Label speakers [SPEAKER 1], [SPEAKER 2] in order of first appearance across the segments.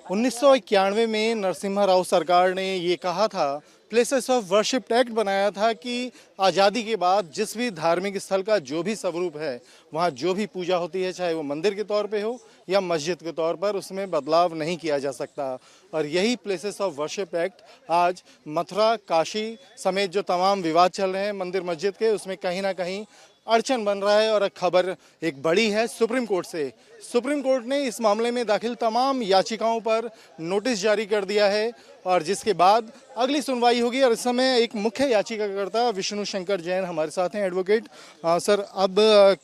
[SPEAKER 1] 1991 में नरसिम्हा राव सरकार ने ये कहा था, प्लेसेस ऑफ वर्शिप एक्ट बनाया था कि आज़ादी के बाद जिस भी धार्मिक स्थल का जो भी स्वरूप है, वहाँ जो भी पूजा होती है, चाहे वो मंदिर के तौर पे हो या मस्जिद के तौर पर, उसमें बदलाव नहीं किया जा सकता। और यही प्लेसेस ऑफ वर्शिप एक्ट आज मथुरा, काशी समेत जो तमाम विवाद चल रहे हैं मंदिर मस्जिद के, उसमें कहीं ना कहीं अड़चन बन रहा है। और खबर एक बड़ी है सुप्रीम कोर्ट से। सुप्रीम कोर्ट ने इस मामले में दाखिल तमाम याचिकाओं पर नोटिस जारी कर दिया है और जिसके बाद अगली सुनवाई होगी। और इस समय एक मुख्य याचिकाकर्ता विष्णु शंकर जैन हमारे साथ हैं, एडवोकेट। सर, अब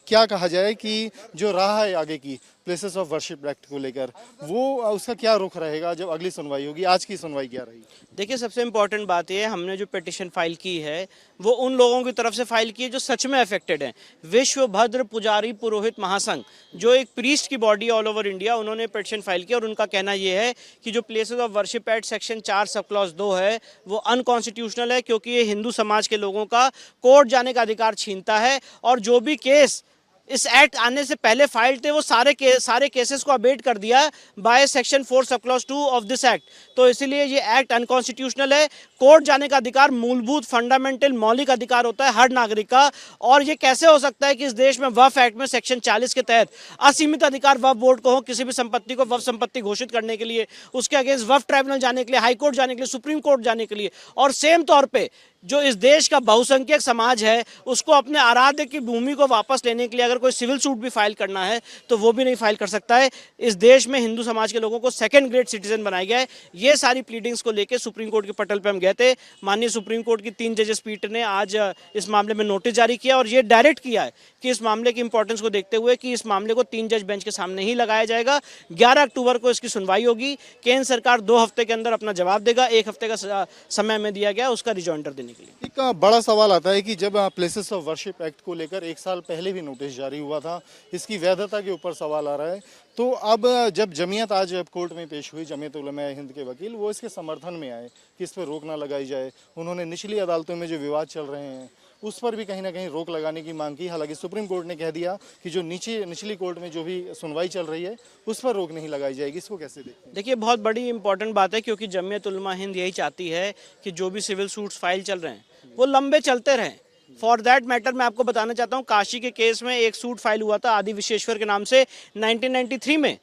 [SPEAKER 1] क्या कहा जाए कि जो राह है आगे की प्लेसेस ऑफ वर्शिप एक्ट को लेकर, वो उसका क्या रुख रहेगा जब अगली सुनवाई होगी? आज की सुनवाई क्या रही?
[SPEAKER 2] देखिए, सबसे इम्पॉर्टेंट बात यह है, हमने जो पिटिशन फाइल की है वो उन लोगों की तरफ से फाइल की है जो सच में अफेक्टेड हैं। विश्व भद्र पुजारी पुरोहित महासंघ, जो एक प्रीस्ट की बॉडी ऑल ओवर इंडिया, उन्होंने पिटिशन फाइल किया और उनका कहना यह है कि जो places of worship act section 4 sub clause 2 है वो अनकॉन्स्टिट्यूशनल है, क्योंकि ये हिंदू समाज के लोगों का कोर्ट जाने का अधिकार छीनता है। और जो भी केस इस एक्ट आने से पहले फाइल थे वो सारे केसेस को अबेट कर दिया by section 4 sub clause 2 of this act. तो इसीलिए ये एक्ट अनकॉन्स्टिट्यूशनल है। कोर्ट जाने का अधिकार मूलभूत फंडामेंटल मौलिक अधिकार होता है हर नागरिक का। और ये कैसे हो सकता है कि इस देश में वक्फ एक्ट में सेक्शन 40 के तहत असीमित अधिकार वक्फ बोर्ड को हो किसी भी संपत्ति को वक्फ संपत्ति घोषित करने के लिए, उसके अगेंस्ट वक्फ ट्राइब्यूनल जाने के लिए, हाई कोर्ट जाने के लिए, सुप्रीम कोर्ट जाने के लिए। और सेम तौर पर जो इस देश का बहुसंख्यक समाज है उसको अपने आराध्य की भूमि को वापस लेने के लिए अगर कोई सिविल सूट भी फाइल करना है तो वो भी नहीं फाइल कर सकता है। इस देश में हिंदू समाज के लोगों को सेकंड ग्रेड सिटीजन बनाया गया है। ये सारी प्लीडिंग्स को लेकर सुप्रीम कोर्ट के पटल पे हम गए थे। माननीय सुप्रीम कोर्ट की 3 जजेस पीठ ने आज इस मामले में नोटिस जारी किया और ये डायरेक्ट किया है कि इस मामले की इंपॉर्टेंस को देखते हुए कि इस मामले को 3 जज बेंच के सामने ही लगाया जाएगा। 11 अक्टूबर को इसकी सुनवाई होगी। केंद्र सरकार 2 हफ्ते के अंदर अपना जवाब देगा। 1 हफ्ते का समय में दिया गया उसका रिजॉइंडर देने के लिए।
[SPEAKER 1] एक बड़ा सवाल आता है कि जब प्लेसेस ऑफ वर्शिप एक्ट को लेकर 1 साल पहले भी नोटिस जारी हुआ था, इसकी वैधता के ऊपर सवाल आ रहा है। तो अब जब जमीयत आज कोर्ट में पेश हुई, जमीयत उलमा हिंद के वकील, वो इसके समर्थन में आए कि इस पर रोक ना लगाई जाए। उन्होंने निचली अदालतों में जो विवाद चल रहे हैं उस पर भी कहीं ना कहीं रोक लगाने की मांग की। हालांकि सुप्रीम कोर्ट ने कह दिया कि जो निचली कोर्ट में जो भी सुनवाई चल रही है उस पर रोक नहीं लगाई जाएगी। इसको कैसे देखते हैं?
[SPEAKER 2] देखिए, बहुत बड़ी इंपॉर्टेंट बात है, क्योंकि जमीयत उलमा हिंद यही चाहती है कि जो भी सिविल सूट्स फाइल चल रहे हैं वो लंबे चलते रहें। फॉर दैट मैटर मैं आपको बताना चाहता हूँ, काशी के केस में एक सूट फाइल हुआ था आदि विश्वेश्वर के नाम से 1993 में।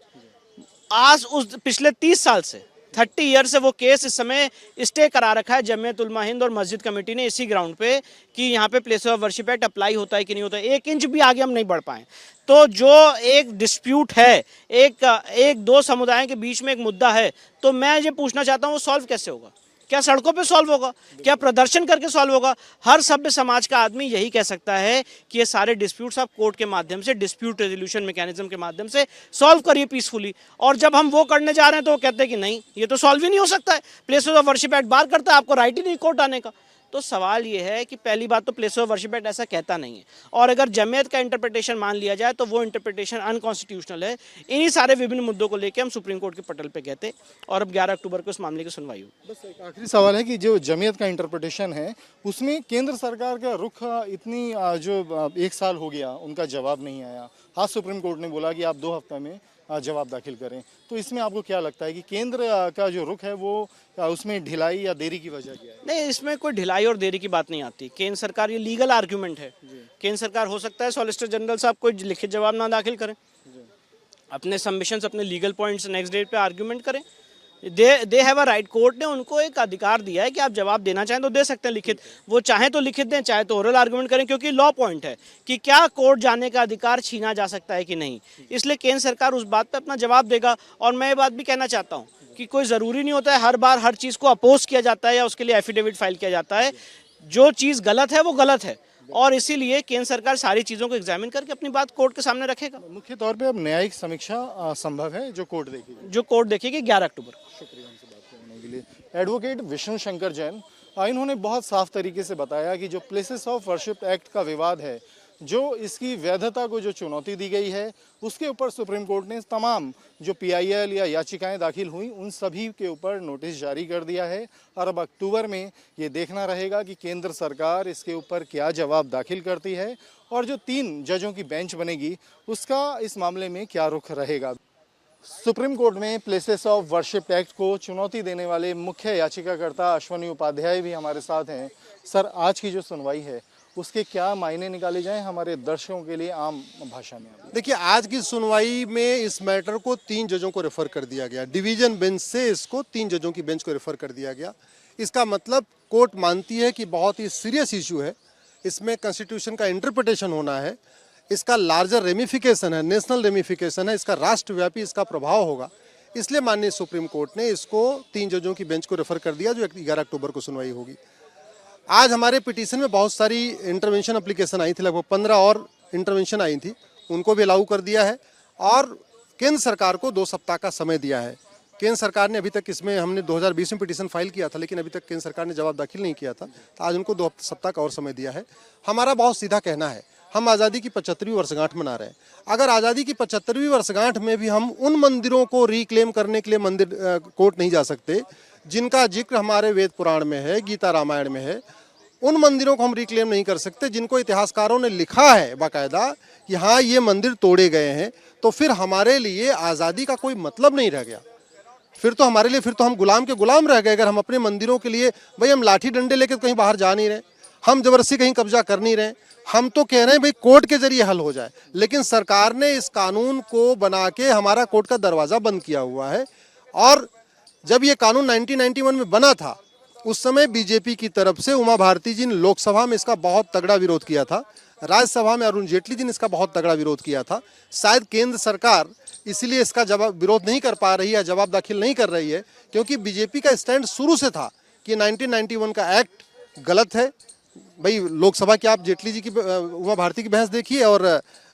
[SPEAKER 2] आज उस पिछले 30 साल से 30 ईयर से वो केस इस समय स्टे करा रखा है जमीयत उलमा हिंद और मस्जिद कमेटी ने, इसी ग्राउंड पे कि यहाँ पे place of worship act apply होता है कि नहीं होता है। 1 इंच भी आगे हम नहीं बढ़ पाए। तो जो एक डिस्प्यूट है, एक दो समुदायों के बीच में एक मुद्दा है, तो मैं ये पूछना चाहता हूँ वो सॉल्व कैसे होगा? क्या सड़कों पे सॉल्व होगा? क्या प्रदर्शन करके सॉल्व होगा? हर सभ्य समाज का आदमी यही कह सकता है कि ये सारे डिस्प्यूट्स आप कोर्ट के माध्यम से, डिस्प्यूट रेजोल्यूशन मैकेनिज्म के माध्यम से सॉल्व करिए पीसफुली। और जब हम वो करने जा रहे हैं तो वो कहते हैं कि नहीं, ये तो सॉल्व ही नहीं हो सकता है, प्लेसेस ऑफ वर्शिप एक्ट बार करता है, आपको राइट ही नहीं कोर्ट आने का। तो सवाल ये है कि पहली बात तो प्लेस ऑफ वर्शिप एक्ट ऐसा कहता नहीं है, और अगर जमीयत का इंटरप्रिटेशन मान लिया जाए तो वो इंटरप्रिटेशन अनकॉन्स्टिट्यूशनल है। इन्हीं सारे विभिन्न मुद्दों को लेकर हम सुप्रीम कोर्ट के पटल पे गए थे और अब 11 अक्टूबर को इस मामले की सुनवाई हुई।
[SPEAKER 1] बस एक आखिरी सवाल है कि जो जमीयत का इंटरप्रिटेशन है उसमें केंद्र सरकार का रुख इतनी जो 1 साल हो गया उनका जवाब नहीं आया। आज सुप्रीम कोर्ट ने बोला कि आप 2 हफ्ते में जवाब दाखिल करें। तो इसमें आपको क्या लगता है कि केंद्र का जो रुख है वो उसमें ढिलाई या देरी की वजह क्या है?
[SPEAKER 2] नहीं, इसमें कोई ढिलाई और देरी की बात नहीं आती। केंद्र सरकार, ये लीगल आर्ग्यूमेंट है। केंद्र सरकार हो सकता है सॉलिसिटर जनरल साहब कोई लिखित जवाब ना दाखिल करें, अपने सबमिशंस, अपने लीगल पॉइंट्स नेक्स्ट डेट पे आर्ग्यूमेंट करें। They have a right. Court ने उनको एक अधिकार दिया है कि आप जवाब देना चाहें तो दे सकते हैं लिखित। वो चाहे तो लिखित दें, चाहे तो ओरल आर्गुमेंट करें, क्योंकि लॉ पॉइंट है कि क्या कोर्ट जाने का अधिकार छीना जा सकता है कि नहीं। इसलिए केंद्र सरकार उस बात पे अपना जवाब देगा। और मैं ये बात भी कहना चाहता हूँ कि कोई ज़रूरी नहीं होता है हर बार हर चीज़ को अपोज किया जाता है या उसके लिए एफिडेविट फाइल किया जाता है। जो चीज़ गलत है वो गलत है, और इसीलिए केंद्र सरकार सारी चीज़ों को एग्जामिन करके अपनी बात कोर्ट के सामने रखेगा।
[SPEAKER 1] मुख्य तौर पे अब न्यायिक समीक्षा संभव है जो कोर्ट देखेगी
[SPEAKER 2] 11 अक्टूबर।
[SPEAKER 1] शुक्रिया हमसे बात करने के लिए। एडवोकेट विष्णु शंकर जैन, इन्होंने बहुत साफ तरीके से बताया कि जो प्लेसेस ऑफ वर्शिप एक्ट का विवाद है, जो इसकी वैधता को जो चुनौती दी गई है, उसके ऊपर सुप्रीम कोर्ट ने तमाम जो PIL या याचिकाएं दाखिल हुई उन सभी के ऊपर नोटिस जारी कर दिया है। और अब अक्टूबर में ये देखना रहेगा कि केंद्र सरकार इसके ऊपर क्या जवाब दाखिल करती है और जो 3 जजों की बेंच बनेगी उसका इस मामले में क्या रुख रहेगा। सुप्रीम कोर्ट में प्लेसेस ऑफ वर्शिप एक्ट को चुनौती देने वाले मुख्य याचिकाकर्ता अश्वनी उपाध्याय भी हमारे साथ हैं। सर, आज की जो सुनवाई है उसके क्या मायने निकाले जाएं हमारे दर्शकों के लिए आम भाषा में?
[SPEAKER 3] देखिए, आज की सुनवाई में इस मैटर को 3 जजों को रेफर कर दिया गया। डिवीजन बेंच से इसको 3 जजों की बेंच को रेफर कर दिया गया। इसका मतलब कोर्ट मानती है कि बहुत ही सीरियस इशू है, इसमें कॉन्स्टिट्यूशन का इंटरप्रिटेशन होना है, इसका लार्जर रेमिफिकेशन है, नेशनल रेमिफिकेशन है, इसका राष्ट्रव्यापी इसका प्रभाव होगा। इसलिए माननीय सुप्रीम कोर्ट ने इसको 3 जजों की बेंच को रेफर कर दिया, जो 11 अक्टूबर को सुनवाई होगी। आज हमारे पिटीशन में बहुत सारी इंटरवेंशन एप्लीकेशन आई थी, लगभग 15 और इंटरवेंशन आई थी, उनको भी लागू कर दिया है और केंद्र सरकार को 2 सप्ताह का समय दिया है। केंद्र सरकार ने अभी तक इसमें, हमने 2020 में पिटीशन फाइल किया था, लेकिन अभी तक केंद्र सरकार ने जवाब दाखिल नहीं किया था, तो आज उनको 2 सप्ताह का और समय दिया है। हमारा बहुत सीधा कहना है, हम आज़ादी की 75वीं वर्षगांठ मना रहे हैं। अगर आज़ादी की 75वीं वर्षगांठ में भी हम उन मंदिरों को रिक्लेम करने के लिए मंदिर कोर्ट नहीं जा सकते जिनका जिक्र हमारे वेद पुराण में है, गीता रामायण में है, उन मंदिरों को हम रिक्लेम नहीं कर सकते जिनको इतिहासकारों ने लिखा है बाकायदा कि हाँ ये मंदिर तोड़े गए हैं, तो फिर हमारे लिए आज़ादी का कोई मतलब नहीं रह गया। फिर तो हमारे लिए, फिर तो हम गुलाम के गुलाम रह गए। अगर हम अपने मंदिरों के लिए, भाई हम लाठी डंडे लेकर कहीं बाहर जा नहीं रहे, हम जबरदस्ती कहीं कब्जा कर नहीं रहे, हम तो कह रहे हैं भाई कोर्ट के जरिए हल हो जाए। लेकिन सरकार ने इस कानून को बना के हमारा कोर्ट का दरवाज़ा बंद किया हुआ है। और जब ये कानून 1991 में बना था, उस समय बीजेपी की तरफ से उमा भारती जी ने लोकसभा में इसका बहुत तगड़ा विरोध किया था, राज्यसभा में अरुण जेटली जी ने इसका बहुत तगड़ा विरोध किया था। शायद केंद्र सरकार इसीलिए इसका जवाब विरोध नहीं कर पा रही है, जवाब दाखिल नहीं कर रही है, क्योंकि बीजेपी का स्टैंड शुरू से था कि 1991 का एक्ट गलत है। भाई लोकसभा की आप जेटली जी की, उमा भारती की बहस देखिए और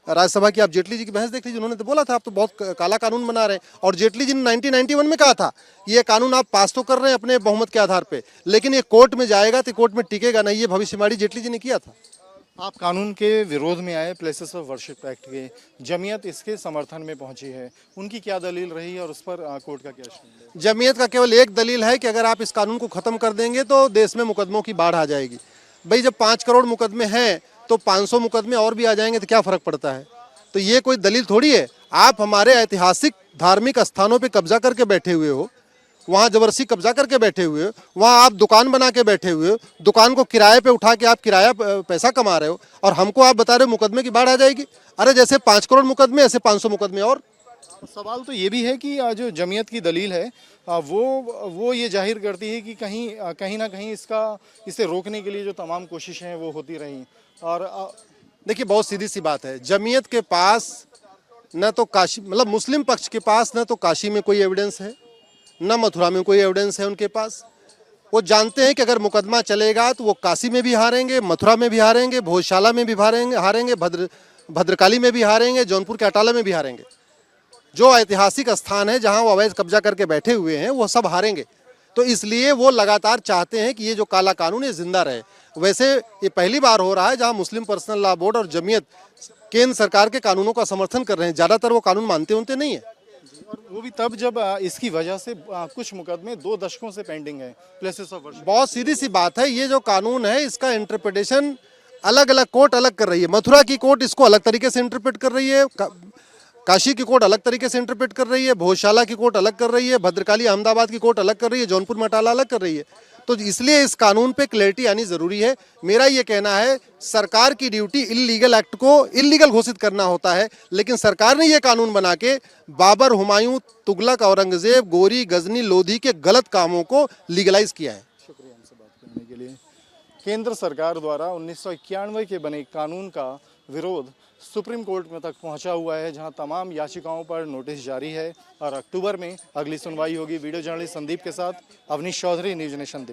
[SPEAKER 3] राज्यसभा की आप जेटली जी की बहस देख लीजिए। उन्होंने तो बोला था आप तो बहुत काला कानून बना रहे हैं, और जेटली जी ने 1991 में कहा था ये कानून आप पास तो कर रहे हैं अपने बहुमत के आधार पे, लेकिन ये कोर्ट में जाएगा तो कोर्ट में टिकेगा नहीं। ये भविष्यवाणी जेटली जी ने किया था।
[SPEAKER 1] आप कानून के विरोध में आए, प्लेसेस ऑफ वर्शिप एक्ट के, जमीयत इसके समर्थन में पहुंची है, उनकी क्या दलील रही है और उस पर कोर्ट का क्या स्टैंड है?
[SPEAKER 3] जमीयत का केवल एक दलील है कि अगर आप इस कानून को खत्म कर देंगे तो देश में मुकदमों की बाढ़ आ जाएगी। भाई जब 5 करोड़ मुकदमे हैं तो 500 मुकदमे और भी आ जाएंगे तो क्या फर्क पड़ता है? तो ये कोई दलील थोड़ी है। आप हमारे ऐतिहासिक धार्मिक स्थानों पे कब्जा करके बैठे हुए हो, वहाँ जबरदस्ती कब्जा करके बैठे हुए हो, वहाँ आप दुकान बना के बैठे हुए हो, दुकान को किराए पे उठा के आप किराया पैसा कमा रहे हो, और हमको आप बता रहे हो मुकदमे की बाढ़ आ जाएगी। अरे जैसे 5 करोड़ मुकदमे, ऐसे 500 मुकदमे और।
[SPEAKER 1] सवाल तो ये भी है कि जो जमीयत की दलील है वो ये जाहिर करती है कि कहीं ना कहीं इसे रोकने के लिए जो तमाम कोशिशें हैं वो होती रहीं। और
[SPEAKER 3] देखिए बहुत सीधी सी बात है, जमीयत के पास न तो काशी, मतलब मुस्लिम पक्ष के पास न तो काशी में कोई एविडेंस है, न मथुरा में कोई एविडेंस है उनके पास। वो जानते हैं कि अगर मुकदमा चलेगा तो वो काशी में भी हारेंगे, मथुरा में भी हारेंगे, भोजशाला में भी हारेंगे, भद्रकाली में भी हारेंगे, जौनपुर के अटाला में भी हारेंगे। जो ऐतिहासिक स्थान है जहां वो अवैध कब्जा करके बैठे हुए हैं वो सब हारेंगे। तो इसलिए वो लगातार चाहते हैं कि ये जो काला कानून है जिंदा रहे। वैसे ये पहली बार हो रहा है जहां मुस्लिम पर्सनल लॉ बोर्ड और जमीयत केंद्र सरकार के कानूनों का समर्थन कर रहे हैं। ज़्यादातर वो कानून मानते नहीं है,
[SPEAKER 1] और वो भी तब जब इसकी वजह से कुछ मुकदमे 2 दशकों से पेंडिंग है प्लेसेस ऑफ वर्शिप।
[SPEAKER 3] बहुत सीधी सी बात है, ये जो कानून है इसका इंटरप्रिटेशन अलग अलग कोर्ट अलग कर रही है। मथुरा की कोर्ट इसको अलग तरीके से इंटरप्रेट कर रही है, काशी की कोर्ट अलग तरीके से इंटरप्रेट कर रही है, भोजशाला की कोर्ट अलग कर रही है, भद्रकाली अहमदाबाद की कोर्ट अलग कर रही है, जौनपुर में अटाला अलग कर रही है। तो इसलिए इस कानून पे क्लैरिटी आनी जरूरी है। मेरा ये कहना है सरकार की ड्यूटी इल्लीगल एक्ट को इल्लीगल घोषित करना होता है, लेकिन सरकार ने ये कानून बना के बाबर, हुमायूं, तुगलक, औरंगजेब, गोरी, गजनी, लोधी के गलत कामों को लीगलाइज किया है।
[SPEAKER 1] शुक्रिया हमसे बात करने के लिए। केंद्र सरकार द्वारा 1991 के बने कानून का विरोध सुप्रीम कोर्ट में तक पहुंचा हुआ है, जहां तमाम याचिकाओं पर नोटिस जारी है और अक्टूबर में अगली सुनवाई होगी। वीडियो जर्नलिस्ट संदीप के साथ अवनीश चौधरी, न्यूज़ नेशन दिल्ली।